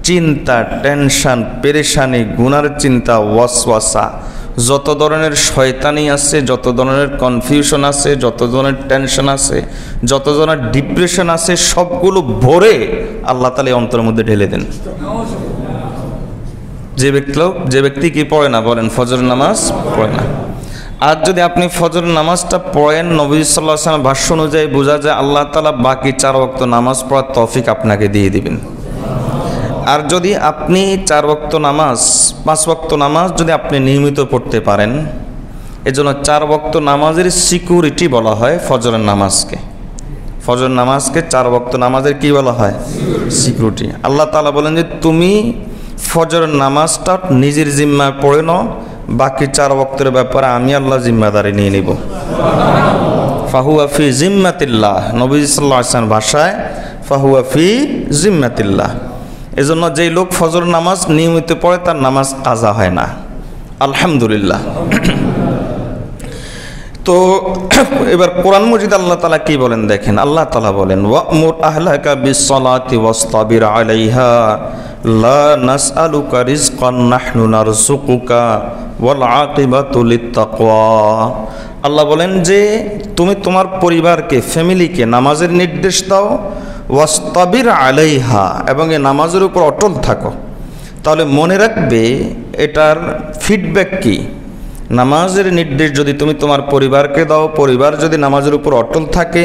[SPEAKER 1] চিন্তা, টেনশন, পেরেশানি, গুনার চিন্তা, ওয়াসওয়াসা, যত ধরনের শয়তানি আছে, যত ধরনের কনফিউশন আছে, যত ধরনের টেনশন আছে, যত ধরনের ডিপ্রেশন আছে, সবগুলো ভরে আল্লাহ তাআলা অন্তরের মধ্যে ঢেলে দেন। যে ব্যক্তি কি পড়ে না, বলেন ফজর নামাজ পড়ে না। আর যদি আপনি ফজর নামাজটা পড়েন, নবী সাল্লাল্লাহু আলাইহি ওয়াসাল্লাম ভাষ্য অনুযায়ী বোঝা যায় আল্লাহ তাআলা বাকি 4 ওয়াক্ত নামাজ পড়ার তৌফিক আপনাকে দিয়ে দিবেন। আর যদি আপনি 4 ওয়াক্ত নামাজ, 5 ওয়াক্ত নামাজ যদি আপনি নিয়মিত পড়তে পারেন, এজন্য 4 ওয়াক্ত নামাজের সিকিউরিটি বলা হয় ফজরের নামাজকে। ফজর নামাজকে 4 ওয়াক্ত নামাজের কি বলা হয়? সিকিউরিটি। আল্লাহ তাআলা বলেন যে তুমি ফজরের নামাজটা নিজের জিম্মায় পড়ে নাও, বাকি 4 ওয়াক্তের ব্যাপারে আমি আল্লাহ জিম্মাদারি নিয়ে নিব। ফাহুয়া ফি জিম্মাতিল্লাহ, নবী সাল্লাল্লাহু আলাইহি ওয়াসাল্লাম ভাষায় ফাহুয়া ফি জিম্মাতিল্লাহ। এজন্য যেই লোক ফজর নামাজ নিয়মিত পড়ে তার নামাজ কাজা হয় না, আলহামদুলিল্লাহ। তো এবার কোরআন মজিদ আল্লাহ তাআলা কি বলেন দেখেন। আল্লাহ তাআলা বলেন ওয়া'মুর আহলাকা বিস-সালাতি ওয়াসতাবির আলাইহা লা নাসআলুকা রিজকান নাহনু নারযুকুকা ওয়াল আকিবাতু লিত-তাকওয়া। আল্লাহ বলেন যে তুমি তোমার পরিবারকে, ফ্যামিলিকে নামাজের নির্দেশ দাও, ওয়াসতাবির আলাইহা, এবং এই নামাজের উপর অটল থাকো। তাহলে মনে রাখবে এটার ফিডব্যাক কি? নামাজের নির্দেশ যদি তুমি তোমার পরিবারকে দাও, পরিবার যদি নামাজের উপর অটল থাকে,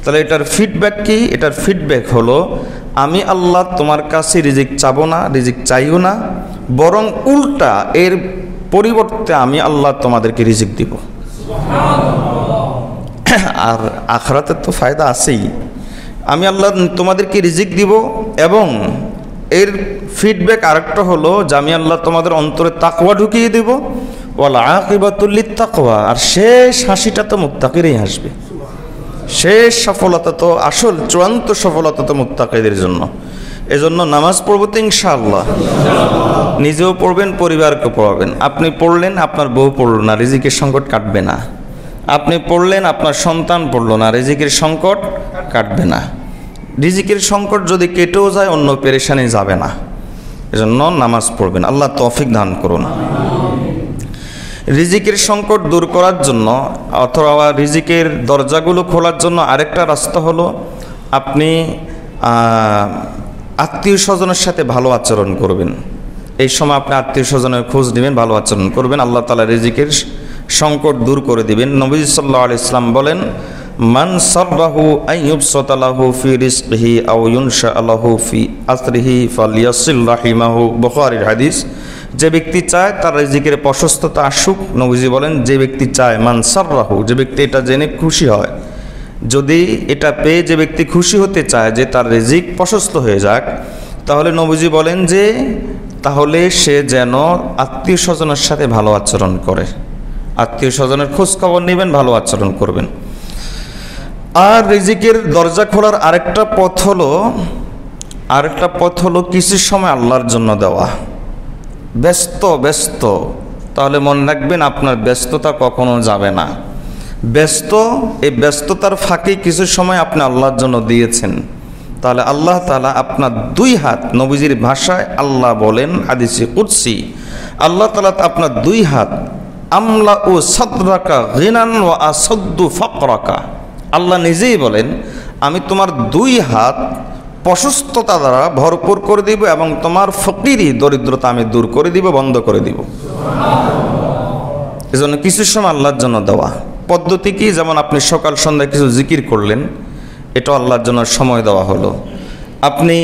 [SPEAKER 1] তাহলে এটার ফিডব্যাক কি? এটার ফিডব্যাক হলো আমি আল্লাহ তোমার কাছে রিজিক চাবো না, রিজিক চাইও না, বরং উল্টা এর পরিবর্তে আমি আল্লাহ তোমাদেরকে রিজিক দিব। আর আখিরাতের তো ফায়দা আছেই। আমি আল্লাহ তোমাদেরকে রিজিক দিব, এবং এর ফিডব্যাক আরেকটা হলো যে আমি আল্লাহ তোমাদের অন্তরে তাকওয়া ঢুকিয়ে দেব, ওয়াল আকিবাতুল লিত-তাকওয়া, আর শেষ হাসিটা তো মুত্তাকিরই হাসবে। শেষ সফলতা তো, আসল চূড়ান্ত সফলতা তো মুত্তাকিদের জন্য। এজন্য নামাজ পড়বো তো ইনশাআল্লাহ, নিজেও পড়বেন, পরিবারকে পড়াবেন। আপনি পড়লেন, আপনার বউ পড়লো না, রিজিকের সংকট কাটবে না। আপনি পড়লেন, আপনার সন্তান পড়লো না, রিজিকের সংকট কাটবে না। রিজিকের সংকট যদি কেটেও যায় অন্য পেরেশানি যাবে না। এজন্য নামাজ পড়বেন। আল্লাহ তৌফিক দান করুন। রিজিকের সংকট দূর করার জন্য অথবা রিজিকের দরজাগুলো খোলার জন্য আরেকটা রাস্তা হলো আপনি আত্মীয় স্বজনের সাথে ভালো আচরণ করবেন। এই সময় আপনি আত্মীয় স্বজনের খোঁজ নেবেন, ভালো আচরণ করবেন, আল্লাহ তাআলা রিজিকের সংকট দূর করে দিবেন। নবী সাল্লাল্লাহু আলাইহি ওয়াসাল্লাম বলেন মান সাররাহু আইয়ুবসাতা লাহু ফি রিজকিহি আও ইউনশা লাহু ফি আসরিহি ফালইয়াসিল রাহিমাহু, বুখারীর হাদিস। যে ব্যক্তি চায় তার রিজিকের প্রশস্ততা আসুক, নবীজি বলেন যে ব্যক্তি চায়, মান সাররাহু, যে ব্যক্তি এটা জেনে খুশি হয়, যদি এটা পেয়ে যে ব্যক্তি খুশি হতে চায় যে তার রিজিক প্রশস্ত হয়ে যাক, তাহলে নবীজি বলেন যে তাহলে সে যেন আত্মীয় স্বজনের সাথে ভালো আচরণ করে। আত্মীয় স্বজনের খোঁজ খবর নেবেন, ভালো আচরণ করবেন। আর রিজিকের দরজা খোলার আরেকটা পথ হলো কিছু সময় আল্লাহর জন্য দেওয়া। ব্যস্ত তাহলে মনে রাখবেন আপনার ব্যস্ততা কখনো যাবে না। এই ব্যস্ততার ফাঁকে কিছু সময় আপনি আল্লাহর জন্য দিয়েছেন, তাহলে আল্লাহ তাআলা আপনার 2 হাত, নবীজির ভাষায় আল্লাহ বলেন হাদিসে কুদসি, আল্লাহ তাআলা আপনার 2 হাত আমলা ও সাদরাকা গিনান ওয়া আসাদ্দু ফাকরাকা, আল্লাহ নিজেই বলেন আমি তোমার 2 হাত প্রশস্ততা দ্বারা ভরপুর করে দিব এবং তোমার ফকিরি দরিদ্রতা আমি দূর করে দিব, বন্ধ করে দিব। এজন্য কিছু সময় আল্লাহর জন্য দেওয়া। পদ্ধতি কি? যেমন আপনি সকাল সন্ধ্যায় কিছু জিকির করলেন, এটা আল্লাহর জন্য সময় দেওয়া হলো। আপনি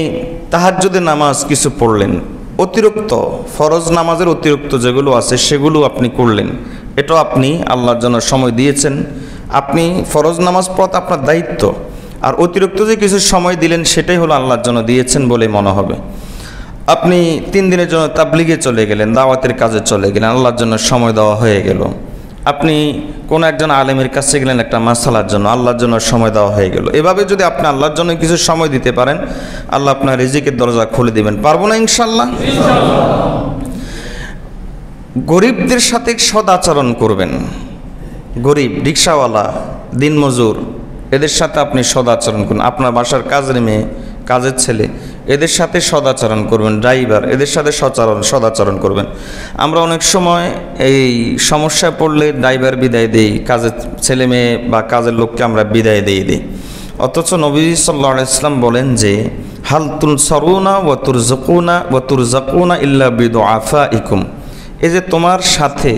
[SPEAKER 1] তাহাজ্জুদের নামাজ কিছু পড়লেন, অতিরিক্ত ফরজ নামাজের অতিরিক্ত যেগুলো আছে সেগুলো আপনি করলেন, এটাও আপনি আল্লাহর জন্য সময় দিয়েছেন। আপনি ফরজ নামাজ পড়া আপনার দায়িত্ব, আর অতিরিক্ত যে কিছু সময় দিলেন সেটাই হলো আল্লাহর জন্য দিয়েছেন বলে মনে হবে। আপনি 3 দিনের জন্য তাবলিগে চলে গেলেন, দাওয়াতের কাজে চলে গেলেন, আল্লাহর জন্য সময় দেওয়া হয়ে গেল। আপনি কোনো একজন আলেমের কাছে গেলেন একটা মাসালার জন্য, আল্লাহর জন্য সময় দেওয়া হয়ে গেল। এভাবে যদি আপনি আল্লাহর জন্য কিছু সময় দিতে পারেন, আল্লাহ আপনার রিজিকের দরজা খুলে দিবেন। পারবো না ইনশাআল্লাহ? গরিবদের সাথে সদাচরণ করবেন। গরিব, রিক্সাওয়ালা, দিনমজুর, এদের সাথে আপনি সদাচরণ করুন। আপনার বাসার কাজের মেয়ে, কাজের ছেলে, এদের সাথে সদাচরণ করবেন। ড্রাইভার, এদের সাথে সদাচরণ করবেন। আমরা অনেক সময় এই সমস্যায় পড়লে ড্রাইভার বিদায় দেই, কাজের ছেলে মেয়ে বা কাজের লোককে আমরা বিদায় দিয়ে দিই। অথচ নবী সাল্লাল্লাহু আলাইহি ওয়াসাল্লাম বলেন যে হাল তুনসারুনা ওয়া তুরজাকুনা ইল্লা বিদুআফাইকুম, এই যে তোমার সাথে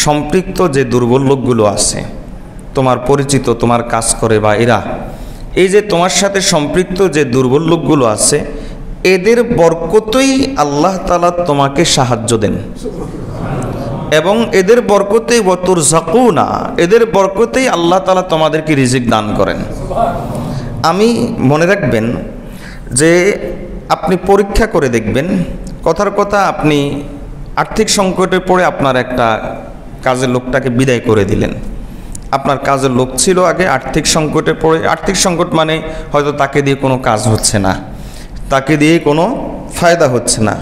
[SPEAKER 1] সম্পৃক্ত যে দুর্বল লোকগুলো আছে, তোমার পরিচিত, তোমার কাজ করে বা এরা, এই যে তোমার সাথে সম্পৃক্ত যে দুর্বল লোকগুলো আছে, এদের বরকতেই আল্লাহ তাআলা তোমাকে সাহায্য দেন এবং এদের বরকতেই ওয়া তুরজাকুনা, এদের বরকতেই আল্লাহ তাআলা তোমাদেরকে রিজিক দান করেন। আমি মনে রাখবেন যে আপনি পরীক্ষা করে দেখবেন, কথার কথা আপনি আর্থিক সংকটে পড়ে আপনার একটা কাজের লোকটাকে বিদায় করে দিলেন। আপনার কাজের লোক ছিল আগে, আর্থিক সংকটে পড়ে, আর্থিক সংকট মানে হয়তো তাকে দিয়ে কোনো কাজ হচ্ছে না, তাকে দিয়ে কোনো ফায়দা হচ্ছে না,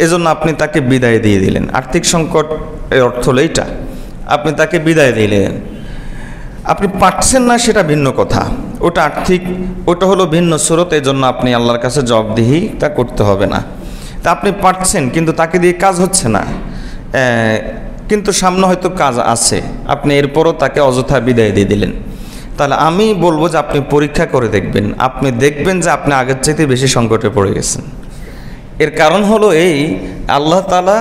[SPEAKER 1] এজন্য আপনি তাকে বিদায় দিয়ে দিলেন। আর্থিক সংকট এর অর্থ হলো এইটা, আপনি তাকে বিদায় দিলেন। আপনি পাচ্ছেন না সেটা ভিন্ন কথা, ওটা হলো ভিন্ন স্রোত, এজন্য আপনি আল্লাহর কাছে জবাবদিহিতা করতে হবে না। তা আপনি পাচ্ছেন কিন্তু তাকে দিয়ে কাজ হচ্ছে না, কিন্তু সামনে হয়তো কাজ আছে, আপনি এরপরও তাকে অযথা বিদায় দিয়ে দিলেন। তাহলে আমি বলবো যে আপনি পরীক্ষা করে দেখবেন, আপনি দেখবেন যে আপনি আগের চাইতে বেশি সংকটে পড়ে গেছেন। এর কারণ হলো এই, আল্লাহ তাআলা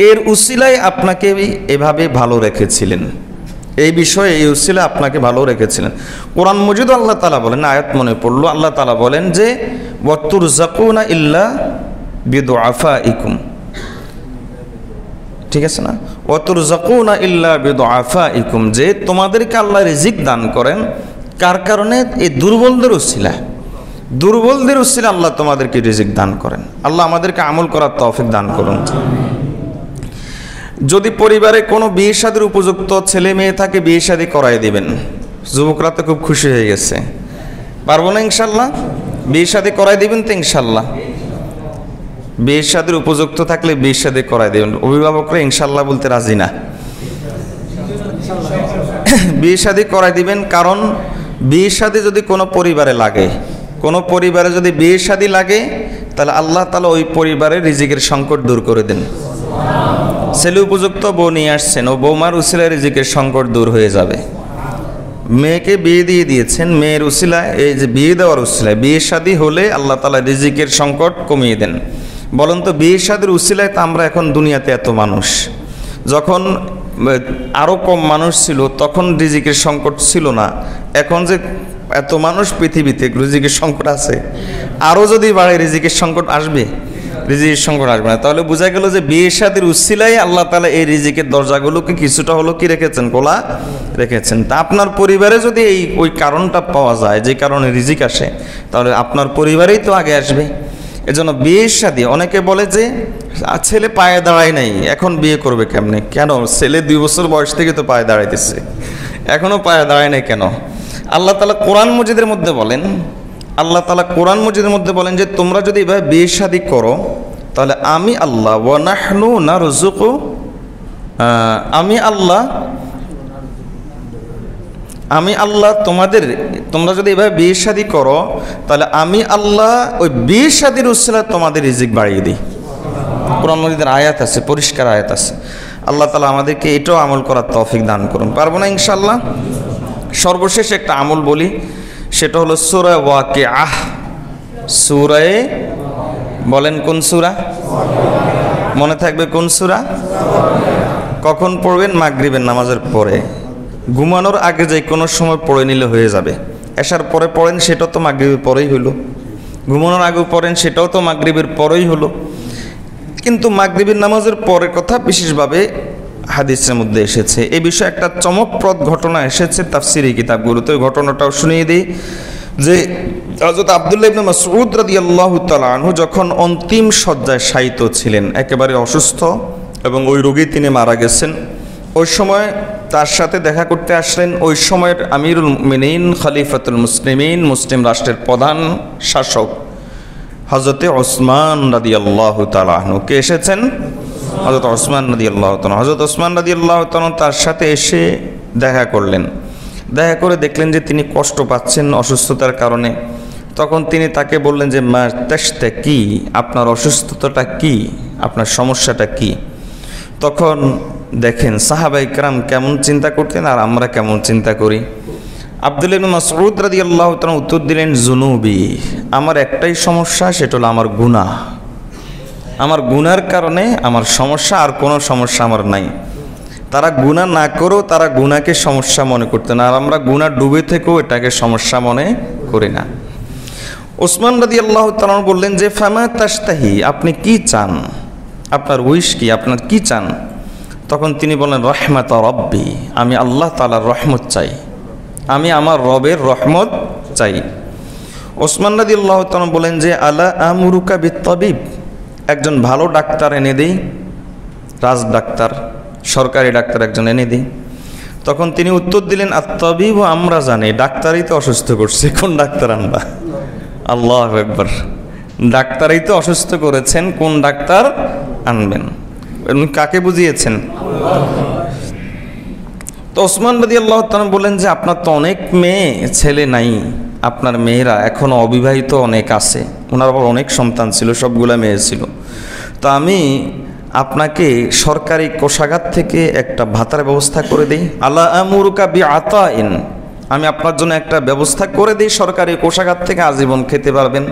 [SPEAKER 1] এর উসিলায় আপনাকে এভাবে ভালো রেখেছিলেন, এই বিষয়ে এই উসিলায় আপনাকে ভালো রেখেছিলেন। কোরআন মজিদ আল্লাহ তাআলা বলেন, আয়াত মনে পড়লো, আল্লাহ তাআলা বলেন যে ওয়া তুরজাকুনা ইল্লা বিদুআফাইকুম, ঠিক আছে না? ওয়া তুরজাকুনা ইল্লা বিদুআফাইকুম, যে তোমাদেরকে আল্লাহ রিজিক দান করেন কার কারণে? এই দুর্বলদের উসিলা আল্লাহ তোমাদেরকে রিজিক দান করেন। আল্লাহ আমাদেরকে আমল করার তৌফিক দান করুন। যদি পরিবারে কোনো বিয়ে শাদীর উপযুক্ত ছেলে মেয়ে থাকে, বিয়ে শাদী করাই দিবেন। যুবকরা তো খুব খুশি হয়ে গেছে, পারবো না ইনশাল্লাহ? বিয়ে শাদী করাই দিবেন তো ইনশাল্লাহ? বিয়ে শাদীর উপযুক্ত থাকলে বিয়ে শাদী করাই দেবেন। অভিভাবকরা ইনশাল্লাহ বলতে রাজি না। বিয়ে শাদী করাই দিবেন, কারণ বিয়ে শাদী যদি কোনো পরিবারে লাগে, কোনো পরিবারে যদি বিয়ে শাদী লাগে, তাহলে আল্লাহ তাআলা ওই পরিবারের রিজিকের সংকট দূর করে দেন। ছেলে উপযুক্ত বউ নিয়ে আসছেন, ও বৌমার উসিলায় রিজিকের সংকট দূর হয়ে যাবে। মেয়েকে বিয়ে দিয়ে দিয়েছেন, মেয়ের উসিলায়, এই যে বিয়ে দেওয়ার উসিলায় বিয়ে শাদী হলে আল্লাহ তাআলা রিজিকের সংকট কমিয়ে দেন। বলেন তো, বিয়ে শাদীর উসিলায় তো আমরা এখন দুনিয়াতে এত মানুষ, যখন আরও কম মানুষ ছিল তখন রিজিকের সংকট ছিল না, এখন যে এত মানুষ পৃথিবীতে, রিজিকের সংকট আছে। আরও যদি বাড়ে রিজিকের সংকট আসবে, রিজিকের সংকট আসবে না। তাহলে বোঝা গেল যে বিয়ে শাদীর উসিলায় আল্লাহ তাআলা এই রিজিকের দরজাগুলোকে কিছুটা হলো কি রেখেছেন, খোলা রেখেছেন। তা আপনার পরিবারে যদি ওই কারণটা পাওয়া যায়, যে কারণে রিজিক আসে, তাহলে আপনার পরিবারেই তো আগে আসবে। এজন্য বিয়ে শাদী, অনেকে বলে যে আর ছেলে পায়ে দাঁড়ায় নাই, এখন বিয়ে করবে কেমনে? কেন? ছেলে 2 বছর বয়স থেকে তো পায়ে দাঁড়াইতেছে, এখনো পায়ে দাঁড়ায় নাই কেন? আল্লাহ তাআলা কোরআন মজিদের মধ্যে বলেন, আল্লাহ তাআলা কোরআন মজিদের মধ্যে বলেন যে তোমরা যদি এভাবে বিয়ে শাদী করো তাহলে আমি আল্লাহ ওয়া নাহনু নারযুকু, আমি আল্লাহ তোমরা যদি এভাবে বিয়ে শাদী করো তাহলে আমি আল্লাহ ওই বিয়ে শাদীর উসিলায় তোমাদের রিজিক বাড়িয়ে দিই। কোরআন মজিদের আয়াত আছে, পরিষ্কার আয়াত আছে। আল্লাহ তাআলা আমাদেরকে এটাও আমল করার তৌফিক দান করুন। পারবো না ইনশাআল্লাহ? সর্বশেষ একটা আমল বলি, সেটা হলো সূরা ওয়াকিআহ। সূরা, বলেন কোন সূরা? মনে থাকবে কোন সূরা? কখন পড়বেন? মাগরিবের নামাজের পরে, ঘুমানোর আগে যে কোনো সময় পড়ে নিলে হয়ে যাবে। এশার পরে পড়েন সেটাও তো মাগরিবের পরেই হলো, ঘুমানোর আগেও পড়েন সেটাও তো মাগরিবের পরেই হলো। কিন্তু মাগরিবের নামাজের পরের কথা বিশেষভাবে হাদিসের মধ্যে এসেছে। এই বিষয়ে একটা চমকপ্রদ ঘটনা এসেছে তাফসিরি কিতাবগুলোতে, ওই ঘটনাটাও শুনিয়ে দিই যে হযরত আব্দুল্লাহ ইবনে মাসউদ রাদিয়াল্লাহু তাআলা আনহু যখন অন্তিম শয্যায় শায়িত ছিলেন, একেবারে অসুস্থ এবং ওই রোগী তিনি মারা গেছেন, ওই সময় তার সাথে দেখা করতে আসলেন ওই সময়ের আমিরুল মুমিনিন খলিফাতুল মুসলিমিন, মুসলিম রাষ্ট্রের প্রধান শাসক হযরতে ওসমান রাদিয়াল্লাহু তাআলা আনহু। কে এসেছেন? হযরত ওসমান রাদিয়াল্লাহু তাআলা। হযরত ওসমান রাদিয়াল্লাহু তাআলা তার সাথে এসে দেখা করলেন। দেখা করে দেখলেন যে তিনি কষ্ট পাচ্ছেন অসুস্থতার কারণে। তখন তিনি তাকে বললেন যে মা তাশতা কি, আপনার অসুস্থতাটা কি, আপনার সমস্যাটা কি? তখন দেখেন সাহাবায়ে কেরাম কেমন চিন্তা করতেন আর আমরা কেমন চিন্তা করি। আব্দুল্লাহ ইবনে মাসউদ রাদিয়াল্লাহু তাআলা উত্তর দিলেন, জুনুবি, আমার একটাই সমস্যা, সেটা হলো আমার গুনাহ। আমার গুনার কারণে আমার সমস্যা, আর কোনো সমস্যা আমার নাই। তারা গুনাহ না করেও তারা গুনাহকে সমস্যা মনে করতেন, আর আমরা গুনাহ ডুবে থেকেও এটাকে সমস্যা মনে করি না। ওসমান রাদিয়াল্লাহু তাআলা বললেন যে ফামা তাশতাহি, আপনি কি চান, আপনার উইশ কি, আপনার কি চান? তখন তিনি বলেন রহমাত রব্বি, আমি আল্লাহ তাআলার রহমত চাই, আমি আমার রবের রহমত চাই। ওসমান রাদিয়াল্লাহু তাআলা বলেন যে আলা আমুরুকা বিত্তাবিব, একজন ভালো ডাক্তার এনে দেই, রাজ ডাক্তার, সরকারি ডাক্তার একজন এনে দিই। তখন তিনি উত্তর দিলেন আত-তাবিব, আমরা জানি ডাক্তারই তো অসুস্থ করছে, কোন ডাক্তার আনবা? আল্লাহু আকবার, ডাক্তারই তো অসুস্থ করেছেন, কোন ডাক্তার আনবেন? উনি কাকে বুঝিয়েছেন? তো ওসমান রাদিয়াল্লাহু তাআলা বলেন যে আপনার তো অনেক মেয়ে ছেলে নাই, আপনার মেয়েরা এখনো অবিবাহিত অনেক আছে, ওনার আবার অনেক সন্তান ছিল, সবগুলা মেয়ে ছিল। তো আমি আপনাকে সরকারি কোষাগার থেকে একটা ভাতার ব্যবস্থা করে দিই। আলা আমুরুকা বিআতাইন, আমি আপনার জন্য একটা ব্যবস্থা করে দিই, সরকারি কোষাগার থেকে আজীবন খেতে পারবেন।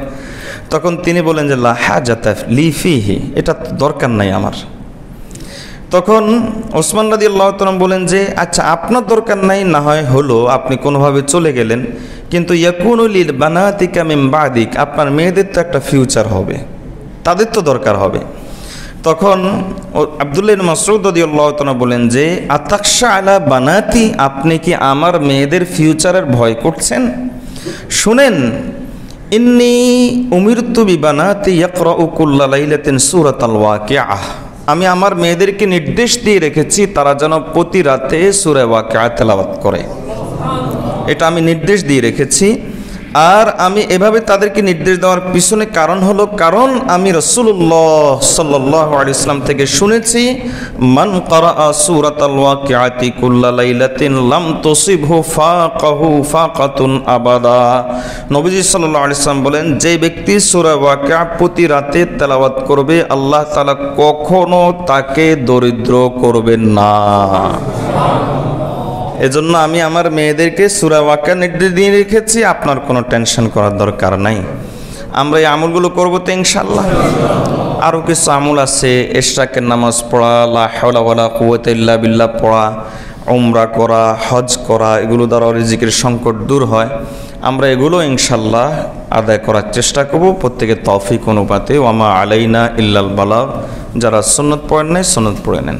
[SPEAKER 1] তখন তিনি বলেন যে লা হাজাতা লি ফিহি, এটা দরকার নাই আমার। তখন ওসমান রাদিয়াল্লাহু তাআলা বলেন যে আচ্ছা আপনার দরকার নাই না হয় হলো, আপনি কোনোভাবে চলে গেলেন, কিন্তু ইয়াকুনু লিল বানাতিকা মিন বাদিক, আপনার মেয়েদের তো একটা ফিউচার হবে, তাদের তো দরকার হবে। তখন আব্দুল্লাহ ইবনে মাসউদ রাদিয়াল্লাহু তাআলা বলেন যে আতাকশা আলা বানাতি, আপনি কি আমার মেয়েদের ফিউচারের ভয় করছেন? শুনেন, ইন্নী উমিরতু বিবানাতি ইয়াকরাউ কুল্লা লাইলাতিন সূরাতাল ওয়াকিআহ, আমি আমার মেয়েদেরকে নির্দেশ দিয়ে রেখেছি তারা যেন প্রতি রাতে সূরা ওয়াকিআ তেলাওয়াত করে, এটা আমি নির্দেশ দিয়ে রেখেছি। আর আমি এভাবে তাদেরকে নির্দেশ দেওয়ার পিছনে কারণ হলো, কারণ আমি রাসূলুল্লাহ সাল্লাল্লাহু আলাইহি ওয়াসাল্লাম থেকে শুনেছি মান ক্বারাআ সূরাতাল ওয়াকিআতি কুল্লা লাইলাতিন লাম তুসিবহু ফাকাহু ফাকাতুন আবাদা। নবীজি সাল্লাল্লাহু আলাইহি ওয়াসাল্লাম বলেন, যে ব্যক্তি সূরা ওয়াকিআ প্রতি রাতে তেলাওয়াত করবে আল্লাহ তাআলা কখনো তাকে দরিদ্র করবেন না। এজন্য আমি আমার মেয়েদেরকে সূরা ওয়াকিআ নির্দেশ দিয়ে রেখেছি, আপনার কোনো টেনশন করার দরকার নাই। আমরা এই আমলগুলো করবো তো ইনশাআল্লাহ। আরও কিছু আমল আছে, ইশরাকের নামাজ পড়া, লা হাওলা ওয়ালা কুওয়াতা ইল্লা বিল্লাহ পড়া, উমরা করা, হজ করা, এগুলো দ্বারা রিজিকের সংকট দূর হয়। আমরা এগুলো ইনশাআল্লাহ আদায় করার চেষ্টা করব প্রত্যেকের তৌফিক অনুপাতে। ওয়ামা আলাইনা ইল্লাল বালাগ, যারা সুন্নাত পড়েন নাই সুন্নাত পড়ে নেন।